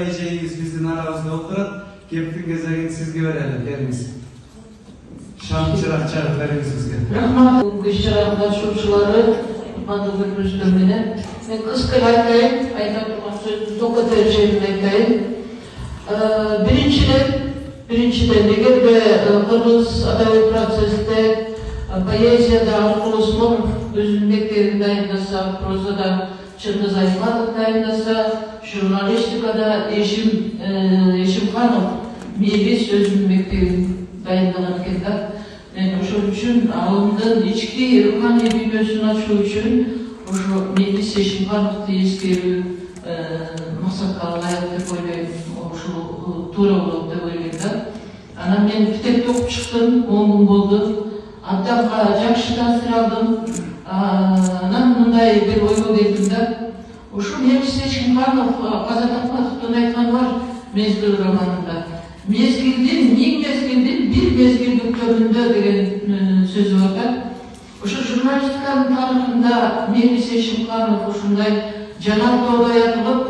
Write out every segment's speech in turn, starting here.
Эжегиңиz биздин арабызда отурат. Кептин кезегин сизге берели, келиңиз. Шам чырак чагып бериңиз бизге. Рахмат, иш-чара катышуучулары, урматтуу көрүүчүлөр менен. Мен кыска айтайын, айта турган сөздү токко тережелип айтайын. Биринчиден, эгерде кыргыз адабий процессте поэзияда Аркул Усмонов өзүнүн мектебин дайындаса, прозада Чыңгыз Айтматов дайындаса, журналистикада Эшимханов Мебис өзүнүн мектебин дайындаган экен да. Мен ошол үчүн алымдын ички руханий дүйнөсүн ачуу үчүн ошо Мебис Эшимхановду эскерүү максатка ылайык деп ойлойм. Ошол туура болот деп ойлойм да. Анан мен китепти окуп чыктым, 10 күн болду. Абдан жакшы таасир алдым. Анан мындай бир ойго келдим да. Ошо Мебис Эшимханов Казак Акматовдун айтканы бар Мезгил романында. Мезгилдин, бир мезгилдик көмүндө деген сөзү бар да. Ошо журналистиканын тарыхында Мебис Эшимханов ушундай жанартоодо оятылып,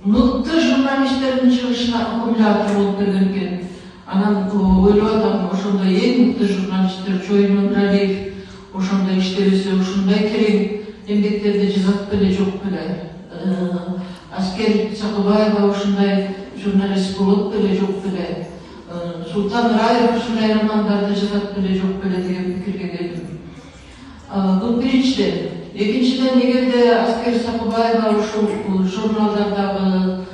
мыкты журналисттердин чыгышына аккумулятор болуп берген экен. Анан ойлоп атам, ошондой эң мыкты журналисттер Чоюн Өмүралиев ошондой иштебесе, ушундай терең эмгектерди жазат беле жок беле. Аскер Сакыбаева ушундай журналист болот беле жок беле. Султан Раев ушундай романдарды жазат беле жок беле деген пикирге келдим. Бул биринчиден. Экинчиден, эгерде Аскер Сакыбаева ушул журналдардагы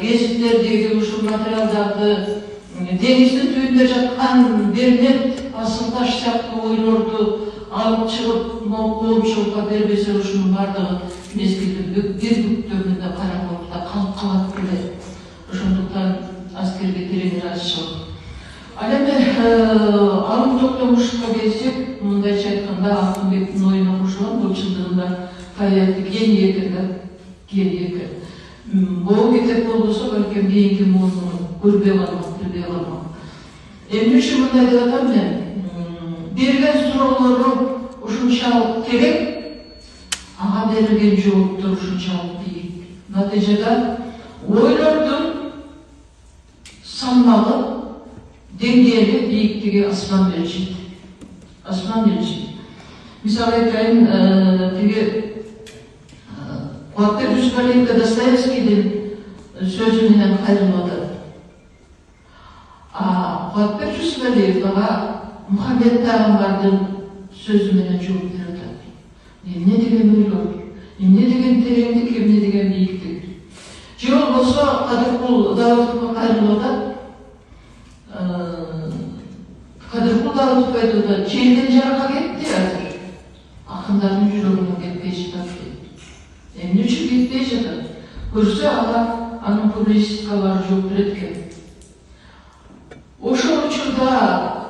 гезиттердеги ушул материалдарды деңиздин түбүндө жаткан бернет, асыл таш сыяктуу ойлорду алып чыгып коомчулукка бербесе, ушунун бардыгы мезгилдин бир бүктөмүндө караңгылыкта калып калат беле. Ошондуктан Аскерге терең ыраазычылык. Ал эми алым токтомушка келсек, мындайча айтканда Алтынбектин оюн окушулар бул чындыгында табиятты гений экен да, гений экен. Могу кетек болбосо балким кийинки муну көрбөй калмак, билбей калмак. Эмне үчүн мындай деп атам мен? Берген суроолору ушунчалык терең, ага берилген жооптор ушунчалык бийик. Натыйжада ойлордун салмагы, деңгээли, бийиктиги асман менен чейт. Асман менен чейт. Мисалы айтайын, тиги Кубатбек Жүсүпалиевке Достоевскийдин сөзү менен кайрылып атат. Кубатбек Жүсүпалиев ага Мухаммед пайгамбардын сөзү менен жооп берип атат. Эмне деген ойлор, эмне деген тереңдик, эмне деген бийиктик. Же болбосо Кадыркул Даутовго кайрылып атат. Кадыркул Даутов айтып атат, жерден жарга кетти азыр. Акындардын жүрөгүнөн кетпей жатат. Эмне үчүн кетпей жатат? Көрсө ага анын публицистикалары жооп берет экен. Ошол учурда